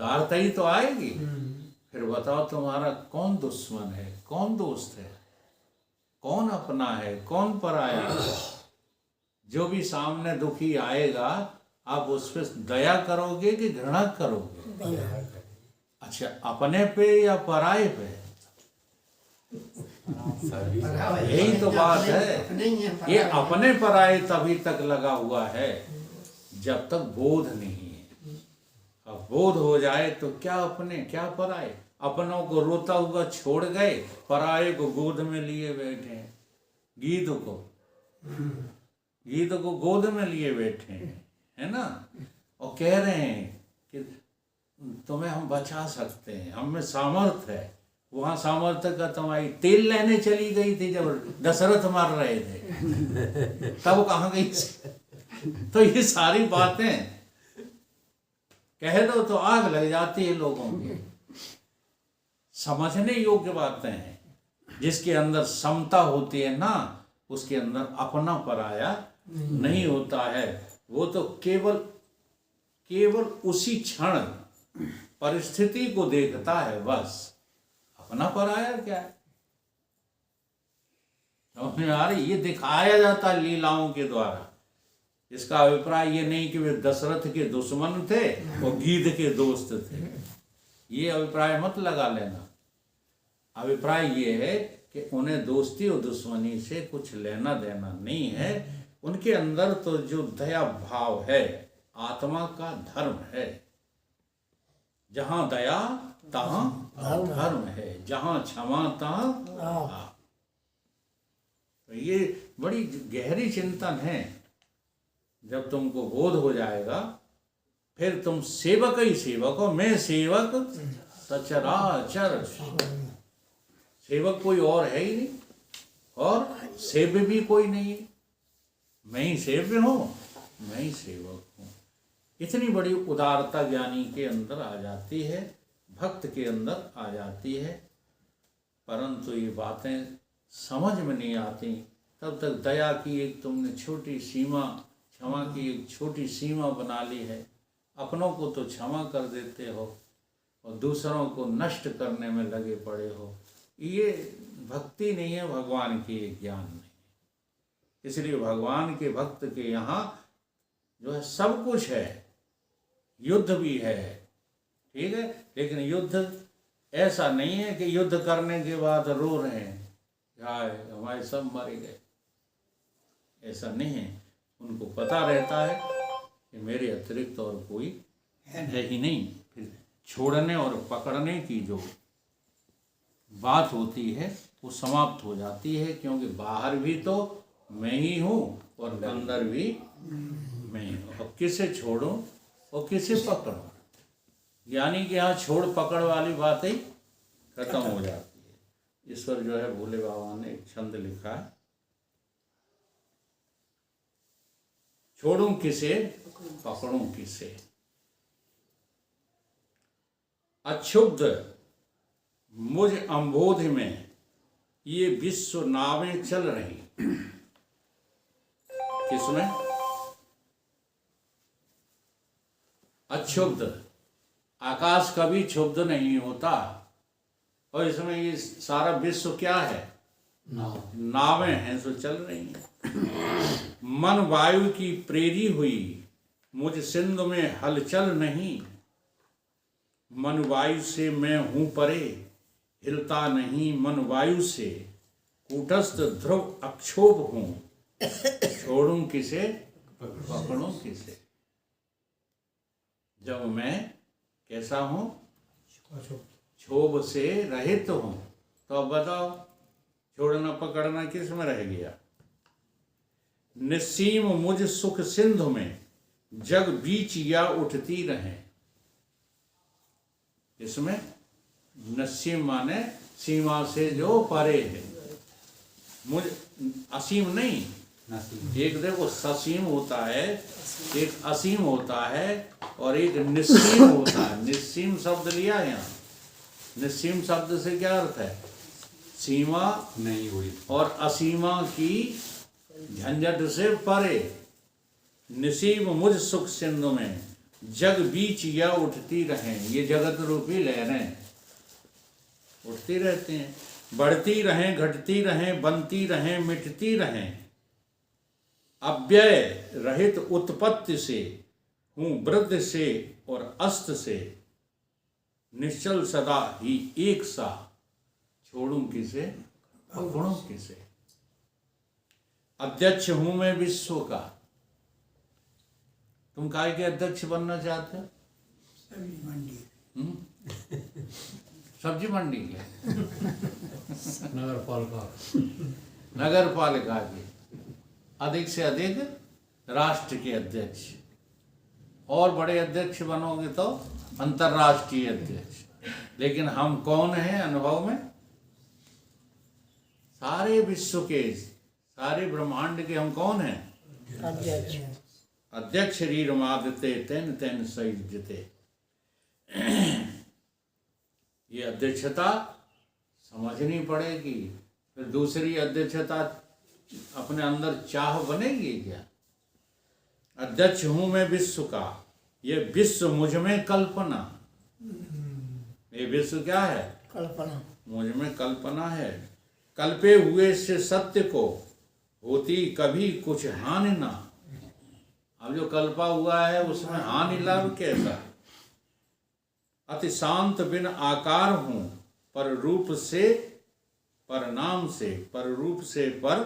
उदारता ही तो आएगी। फिर बताओ तुम्हारा कौन दुश्मन है, कौन दोस्त है, कौन अपना है, कौन पराया है। जो भी सामने दुखी आएगा आप उस पर दया करोगे कि घृणा करोगे? अच्छा, अपने पे या पराये पे? यही तो बात है। ये अपने पराये तभी तक लगा हुआ है जब तक बोध नहीं है। अब बोध हो जाए तो क्या अपने क्या पराये। अपनों को रोता हुआ छोड़ गए, पराये को गोद में लिए बैठे हैं। गीध को गोद में लिए बैठे हैं, है ना, और कह रहे हैं कि तुम्हें हम बचा सकते हैं, हम में सामर्थ्य है। वहां सामर्थ्य का तुम्हारी तेल लेने चली गई थी जब दशरथ मार रहे थे, तब कहाँ गई? तो ये सारी बातें कह दो तो आग लग जाती है लोगों की। समझने योग्य बातें हैं। जिसके अंदर समता होती है ना, उसके अंदर अपना पराया नहीं होता है। वो तो केवल उसी क्षण परिस्थिति को देखता है, बस। अपना पराया क्या है समझ में आ रही? ये दिखाया जाता है लीलाओं के द्वारा। इसका अभिप्राय ये नहीं कि वे दशरथ के दुश्मन थे और गीध के दोस्त थे। ये अभिप्राय मत लगा लेना। अभिप्राय ये है कि उन्हें दोस्ती और दुश्मनी से कुछ लेना देना नहीं है। उनके अंदर तो जो दया भाव है, आत्मा का धर्म है। जहां दया तहां धर्म है, जहां क्षमा तहां पाप। तो ये बड़ी गहरी चिंतन है। जब तुमको बोध हो जाएगा फिर तुम सेवक ही सेवक हो। मैं सेवक सचराचर। सेवक कोई और है ही नहीं और सेव्य भी कोई नहीं है। मैं ही सेव्य हूँ, मैं ही सेवक हूँ। इतनी बड़ी उदारता ज्ञानी के अंदर आ जाती है, भक्त के अंदर आ जाती है। परंतु ये बातें समझ में नहीं आती। तब तक दया की एक तुमने छोटी सीमा, क्षमा की एक छोटी सीमा बना ली है। अपनों को तो क्षमा कर देते हो और दूसरों को नष्ट करने में लगे पड़े हो। ये भक्ति नहीं है, भगवान की ज्ञान नहीं। इसलिए भगवान के भक्त के यहाँ जो है सब कुछ है। युद्ध भी है, ठीक है, लेकिन युद्ध ऐसा नहीं है कि युद्ध करने के बाद रो रहे हैं हाय हमारे सब मारे गए। ऐसा नहीं है। उनको पता रहता है कि मेरे अतिरिक्त और कोई है ही नहीं। फिर छोड़ने और पकड़ने की जो बात होती है वो समाप्त हो जाती है, क्योंकि बाहर भी तो मैं ही हूँ और अंदर भी मैं ही हूँ। अब किसे छोड़ूं और किसे पकड़ूं? यानी कि यहाँ छोड़ पकड़ वाली बात ही खत्म हो जाती है। ईश्वर जो है भोले बाबा ने एक छंद लिखा है, छोड़ूं किसे पकड़ूं किसे। अक्षुब्ध मुझ अंबोध में ये विश्व नावें चल रही। किसमें? अक्षुब्ध। आकाश कभी क्षुब्ध नहीं होता। और इसमें ये सारा विश्व क्या है? नावें हैं जो चल रही हैं। मन वायु की प्रेरी हुई, मुझ सिंधु में हलचल नहीं। मन वायु से मैं हूं परे, हिलता नहीं मन वायु से। कूटस्थ ध्रुव अक्षोभ हूं, छोड़ूं किसे पकड़ूं किसे। जब मैं कैसा हूं? क्षोभ से रहित हूं। तो अब बताओ छोड़ना पकड़ना किस में रह गया? निस्सीम मुझ सुख सिंधु में, जग बीच या उठती रहे। इसमें नसीम माने सीमा से जो परे है। मुझ असीम नहीं, एक देखो ससीम होता है, एक असीम होता है और एक निस्सीम होता है। निस्सीम शब्द लिया यहाँ। निस्सीम शब्द से क्या अर्थ है? सीमा नहीं हुई और असीमा की झंझट से परे। निसीम मुझ सुख सिंधु में, जग बीच या उठती रहें, ये जगत रूपी लहरें उठती रहती हैं, बढ़ती रहें, घटती रहें, बनती रहें, मिटती रहें। अव्यय रहित उत्पत्ति से हूँ वृद्ध से और अस्त से, निश्चल सदा ही एक सा, छोड़ूं किसे पकड़ूं किसे। अध्यक्ष हूं मैं विश्व का। तुम काय के अध्यक्ष बनना चाहते हो? सब्जी मंडी। सब्जी मंडी के नगर पालिका नगर पालिका के, अधिक से अधिक राष्ट्र के अध्यक्ष, और बड़े अध्यक्ष बनोगे तो अंतर्राष्ट्रीय अध्यक्ष। लेकिन हम कौन हैं अनुभव में? सारे विश्व के, सारे ब्रह्मांड के हम कौन हैं? अध्यक्ष। अध्यक्ष शरीर मादते तेन तेन सयुज्यते। ये अध्यक्षता समझनी पड़ेगी। फिर दूसरी अध्यक्षता अपने अंदर चाह बनेगी क्या? अध्यक्ष हूं मैं विश्व का, ये विश्व मुझ में कल्पना। ये विश्व क्या है? कल्पना। मुझ में कल्पना है। कल्पे हुए से सत्य को होती कभी कुछ हानि ना। अब जो कल्पा हुआ है उसमें हानि लाभ कैसा? अति शांत बिन आकार हूं, पर रूप से पर नाम से, पर रूप से पर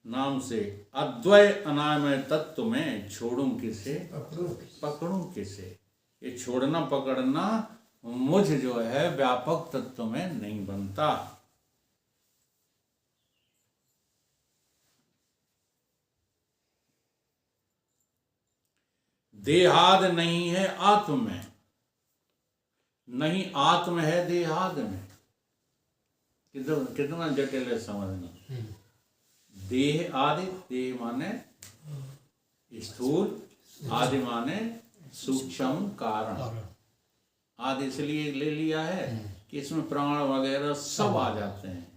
नाम से, अद्वय अनामय तत्व में छोड़ूं किसे पकड़ूं किसे। ये छोड़ना पकड़ना मुझ जो है व्यापक तत्व में नहीं बनता। देहाद नहीं है आत्म में, नहीं आत्म है देहाद में। कितना जटिल है समझना। देह आदि, देह माने स्थूल, आदि माने सूक्ष्म कारण। आदि इसलिए ले लिया है कि इसमें प्राण वगैरह सब आ जाते हैं।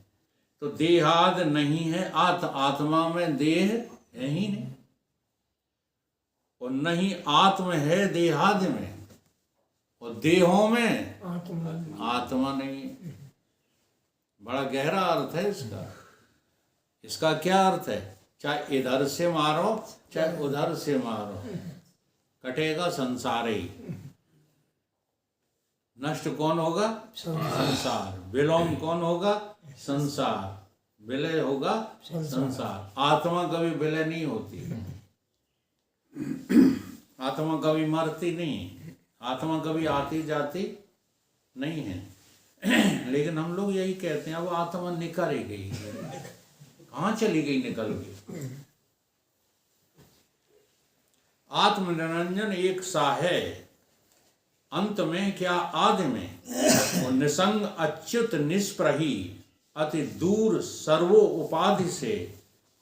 तो देहाद नहीं है आत्मा में देह है ही नहीं, और नहीं आत्म है देहाद में, और देहों में आत्मा नहीं है। बड़ा गहरा अर्थ है इसका। इसका क्या अर्थ है? चाहे इधर से मारो चाहे उधर से मारो, कटेगा संसार ही। नष्ट कौन होगा? संसार। विलोम कौन होगा? संसार। विलय होगा संसार। आत्मा कभी विलय नहीं होती, आत्मा कभी मरती नहीं, आत्मा कभी आती जाती नहीं है। लेकिन हम लोग यही कहते हैं, वो आत्मा निकल ही गई, कहाँ चली गई? निकल गई। आत्म निरंजन एक सा है, अंत में क्या आदि में, और निसंग अच्युत निष्प्रही, अति दूर सर्वो उपाधि से,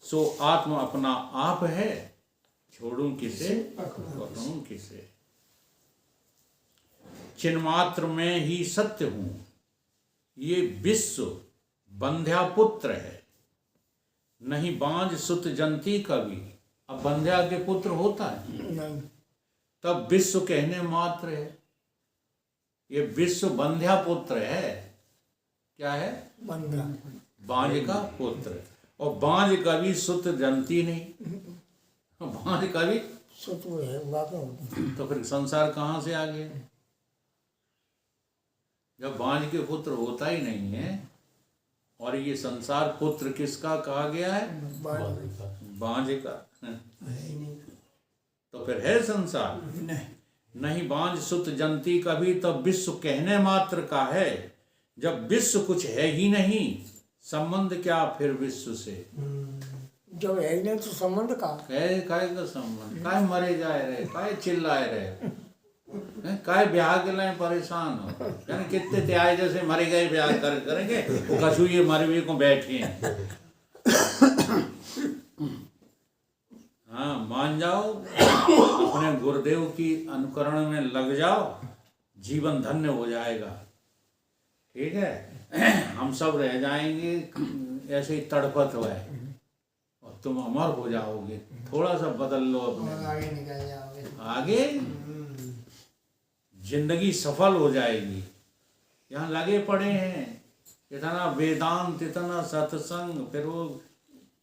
सो आत्म अपना आप है, छोड़ूं किसे पकड़ूं किसे। चिन्मात्र में ही सत्य हूं, ये विश्व बंध्या पुत्र है, नहीं बांझ सुत जंती कवि। अब बंध्या के पुत्र होता है नहीं, तब विश्व कहने मात्र है। ये विश्व बंध्या पुत्र है। क्या है? बंध्या, बांझ का पुत्र। और बांझ कवि सुत जंती नहीं, बांझ कवि सुतु है वाकई। तो फिर संसार कहाँ से आ गया? जब बांझ के पुत्र होता ही नहीं है, और ये संसार पुत्र किसका कहा गया है? बांझ का। तो फिर है संसार नहीं। बांझ सुत जंती कभी, तब विश्व कहने मात्र का है। जब विश्व कुछ है ही नहीं, संबंध क्या फिर विश्व से? जब है ही नहीं तो संबंध का काय का संबंध? काय मरे जाए रहे, काय चिल्लाए रहे, काय ब्याह के लिए परेशान हो? यानी कितने त्याग जैसे मरे गए ब्याह करेंगे, वो कछु ये मरे हुए को बैठे हैं। हाँ, मान जाओ, अपने गुरुदेव की अनुकरण में लग जाओ, जीवन धन्य हो जाएगा। ठीक है? हम सब रह जाएंगे ऐसे ही तड़पत हुए, और तुम अमर हो जाओगे। थोड़ा सा बदल लो अपने, आगे निकल जाओगे। आगे जिंदगी सफल हो जाएगी। यहाँ लगे पड़े हैं, इतना वेदांत, इतना सत्संग, फिर वो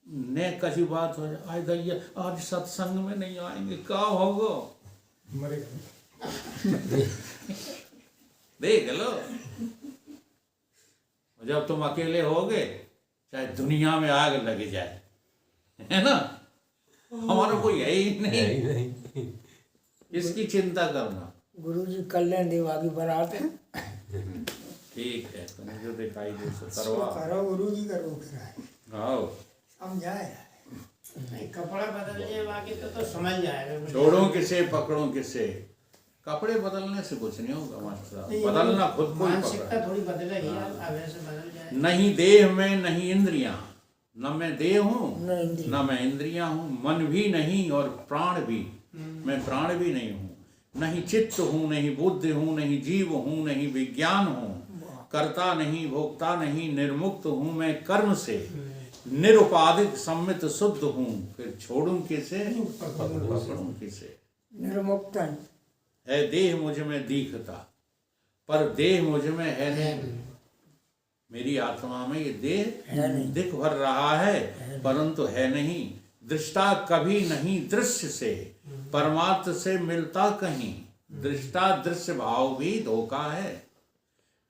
ने कसी बात हो जाए, आय दैया आज सत्संग में नहीं आएंगे, क्या होगा? देख लो, जब तुम अकेले होगे, चाहे दुनिया में आग लग जाए, है ना, हमारा कोई है ही नहीं, इसकी चिंता करना। गुरु जी कल्याण देव आगे बढ़ाते हैं। ठीक है, तुम्हें जो दिखाई दे सो करवा। करो गुरु जी, करो फिर आओ, समझाए। नहीं, कपड़ा बदल जाए बाकी तो समझ जाएगा। छोड़ो किसे, पकड़ो किसे। कपड़े बदलने से कुछ नहीं होगा मास्टर साहब, बदलना खुद को ही मानसिकता पकड़ा। थोड़ी बदलेगी, अब ऐसे बदल जाए। नहीं देह में नहीं इंद्रियां, न मैं देह हूँ नहीं, न मैं इंद्रियां हूँ, मन भी नहीं और प्राण भी, मैं प्राण भी नहीं हूँ, नहीं चित्त हूँ, नहीं बुद्धि हूँ, नहीं जीव हूँ, नहीं विज्ञान हूँ, करता नहीं, भोक्ता नहीं, निर्मुक्त हूँ मैं कर्म से, निरुपाधिक सम्मित शुद्ध हूँ, फिर छोड़ूं किसे, पकड़ूं किसे। निर्मुक्त है देह मुझ में दिखता, पर देह मुझ में है नहीं। मेरी आत्मा में ये देह दिख भर रहा है, परंतु है नहीं। दृष्टा कभी नहीं दृश्य से, परमात्म से मिलता कहीं। दृष्टा दृश्य भाव भी धोखा है।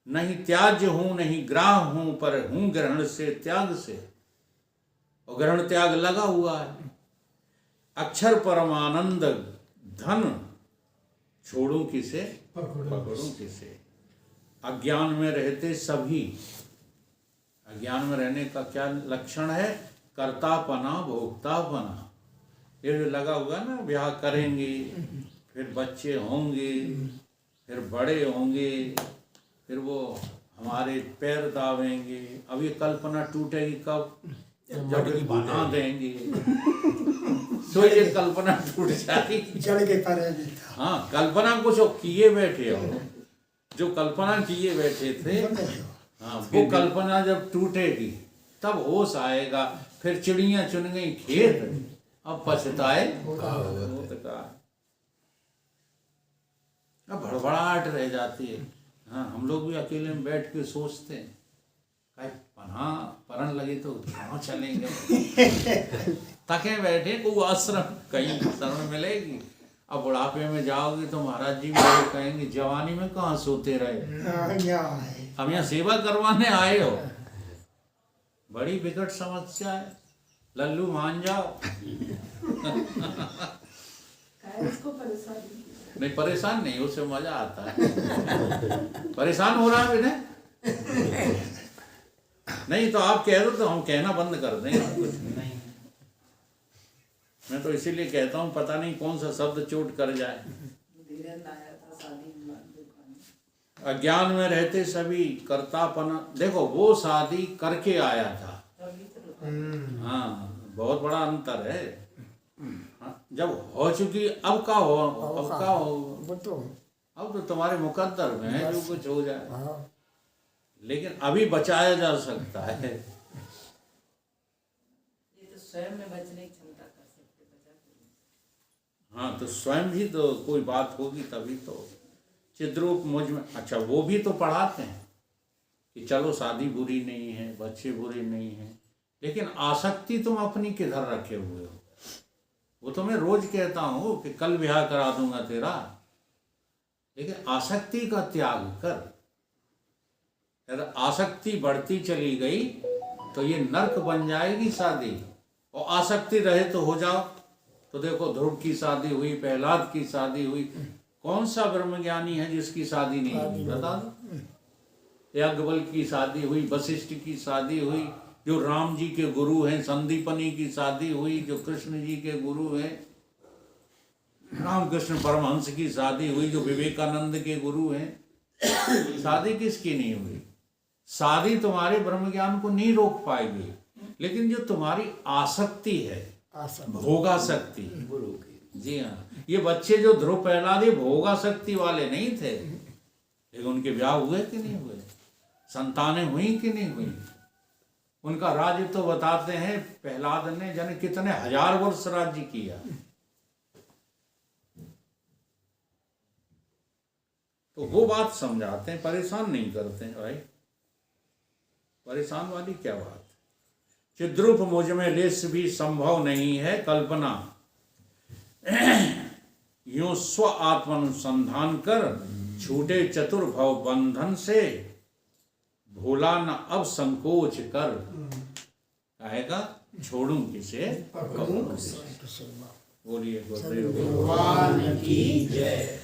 नहीं त्याज्य हूं, नहीं ग्राह हूं, पर हूं ग्रहण से, त्याग से। और ग्रहण त्याग लगा हुआ है। अक्षर परमानंद धन, छोड़ूं किसे, पकड़ूं किसे। अज्ञान में रहते सभी, अज्ञान में रहने का क्या लक्षण है? कर्तापना, भोक्तापना। ये जो लगा हुआ ना, ब्याह करेंगे, फिर बच्चे होंगे, फिर बड़े होंगे, फिर वो हमारे पैर दावेंगे। अब ये कल्पना टूटेगी कब? जब बना देंगे तो ये कल्पना टूट जाएगी। जड़ के परे। हाँ, कल्पना कुछ किए बैठे हो, जो कल्पना किए बैठे थे, हाँ, वो कल्पना जब टूटेगी तब होश आएगा। फिर चिड़ियां चुन गई खेत, अब पछताए अब भड़बड़ाहट रह जाती है। हाँ, हम लोग भी अकेले में बैठ के सोचते हैं, परन लगे तो कहाँ चलेंगे, थके बैठे, कोई आश्रम कहीं शरण मिलेगी। अब बुढ़ापे में जाओगे तो महाराज जी मुझे कहेंगे जवानी में कहाँ सोते रहे, हम यहाँ सेवा करवाने आए हो। बड़ी विकट समस्या है, लल्लू मान जाओ। नहीं, परेशान नहीं, उससे मजा आता है। परेशान हो रहा है विनय? नहीं तो आप कह दो तो हम कहना बंद कर देंगे। कुछ नहीं, मैं तो इसीलिए कहता हूँ, पता नहीं कौन सा शब्द चोट कर जाए। अज्ञान में रहते सभी कर्तापना। देखो, वो शादी करके आया था। हाँ, बहुत बड़ा अंतर है। हाँ, जब हो चुकी, अब का हो, अब का हो, अब तो तुम्हारे मुकद्दर में है, जो कुछ हो जाए। लेकिन अभी बचाया जा सकता है। ये तो स्वयं में बचने की क्षमता कर सकते, बचा सकते। हाँ, तो स्वयं भी तो कोई बात होगी तभी तो। चिद्रूप मुझ में, अच्छा, वो भी तो पढ़ाते हैं कि चलो शादी बुरी नहीं है, बच्चे बुरे नहीं हैं, लेकिन आसक्ति तुम अपनी किधर रखे हुए हो? वो तो मैं रोज कहता हूँ कि कल ब्याह करा दूंगा तेरा, लेकिन आसक्ति का त्याग कर। अगर आसक्ति बढ़ती चली गई तो ये नर्क बन जाएगी शादी। और आसक्ति रहे तो हो जाओ। तो देखो, ध्रुव की शादी हुई, प्रहलाद की शादी हुई, कौन सा ब्रह्मज्ञानी है जिसकी शादी नहीं हुई? बता दो। याज्ञवल की शादी हुई, वशिष्ठ की शादी हुई, जो राम जी के गुरु हैं, संदीपनी की शादी हुई, जो कृष्ण जी के गुरु हैं, रामकृष्ण परमहंस की शादी हुई, जो विवेकानंद के गुरु हैं। शादी किसकी नहीं हुई? शादी तुम्हारे ब्रह्म ज्ञान को नहीं रोक पाएगी, लेकिन जो तुम्हारी आसक्ति है, भोगासक्ति, जी हाँ, ये बच्चे जो ध्रुव प्रहलाद, ये भोगासक्ति वाले नहीं थे, लेकिन उनके ब्याह हुए कि नहीं हुए, संतानें हुई कि नहीं हुई। उनका राज्य तो बताते हैं, प्रहलाद ने जाने कितने हजार वर्ष राज्य किया। तो वो बात समझाते हैं, परेशान नहीं करते हैं भाई। परेशान वाली क्या बात। चिद्रूप मुझ में लेस भी संभव नहीं है कल्पना, यूं स्व आत्मानुसंधान कर छूटे चतुर्भव बंधन से, भूला न अब संकोच कर, कहेगा छोड़ूं किसे। बोलिए गुरुदेव भगवान की जय।